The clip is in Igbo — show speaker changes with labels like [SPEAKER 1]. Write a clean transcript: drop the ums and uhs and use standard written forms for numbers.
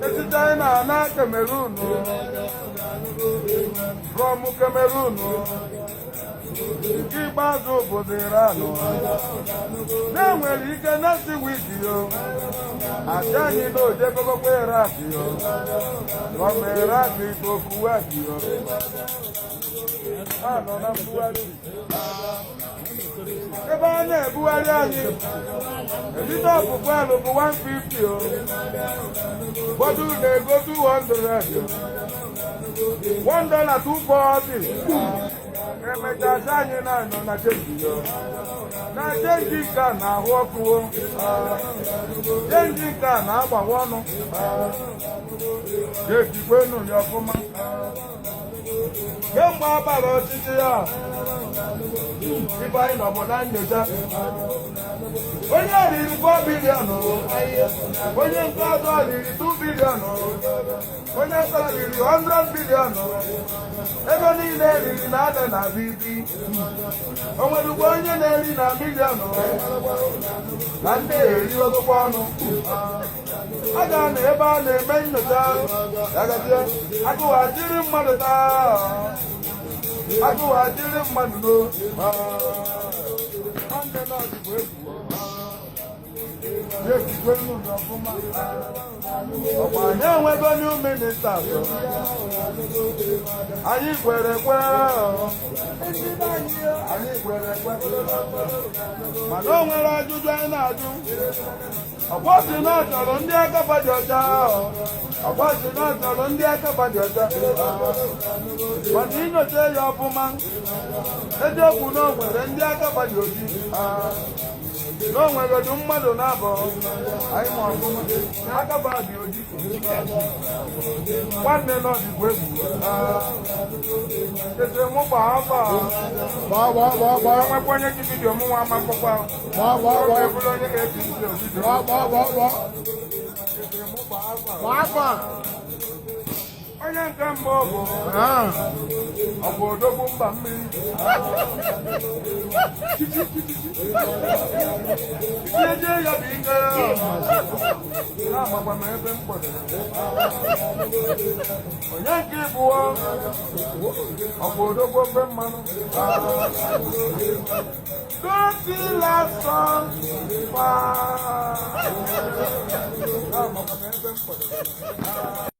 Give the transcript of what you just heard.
[SPEAKER 1] Eti China na Cameroon, from Cameroon, Ikpeazụ obodo Iran, na-enwere ike na-esi wiki yo, asị anyị na ojebegokwa Iraq yo, gọọmenti Iraq iko Kuwait yo, nọ na mbugharị. Ebe a na-ebugharị anyị, edite ọpụpụ alụ bụ 150 o, ụfọdụ na-ego 200 $1 240. Emechasị anyị na-anọ na chenji yo, na chenji nke a na-ahụ ọkụwo, chenji nke a na-agbawa ọnụ, ga-ejikwenu ya ọfụma. Kemgbe a gbara ọchịchị ya, ibe anyị nọbụ na nnyocha, onye riri 4 bilion, onye nke ọzọ riri 2 bilion, onye nke riri 100 bilion. Ego niile eriri na-ada na bibi. O nwere ugbo onye na-eri na milion na ndị eri ọgụgụ ọnụ. A ga na ebe a na-eme nnyocha, agụghachiri mmadụ taa, agụghachiri mmadụ ọkwa anyị enwego new ministers, anyị kwere ekwe, mana o nwere ajụjụ anyị na-ajụ. Ọkwasị na ọ chọrọ ndị aka dị ọcha, ọkwasị na ọ chọrọ ndị aka dị ọcha, mana inyocha ya ọfụma, eziokwu na o nwere ndị aka dị oji, na o nwegodu mmadụ na-abọ anyị ma ọfụma aka dị oji. Nwanne nọ dịkwa egwu ete mụ gbaa afọ enwekwa onye ji vidiyo mụ nwa ama mkpọkwa ebụrụ onye ga-eji vidiyo onye nke mbụ bụ ọgwụ odogwu mba mmiri eje ya bụ ike na-agbagba m ebe mkpọdoro. Onye nke ịbụọ ọgwụ odogwu mbe mmanụ gosi lasọ na-agbagba m ebe mkpọdoro.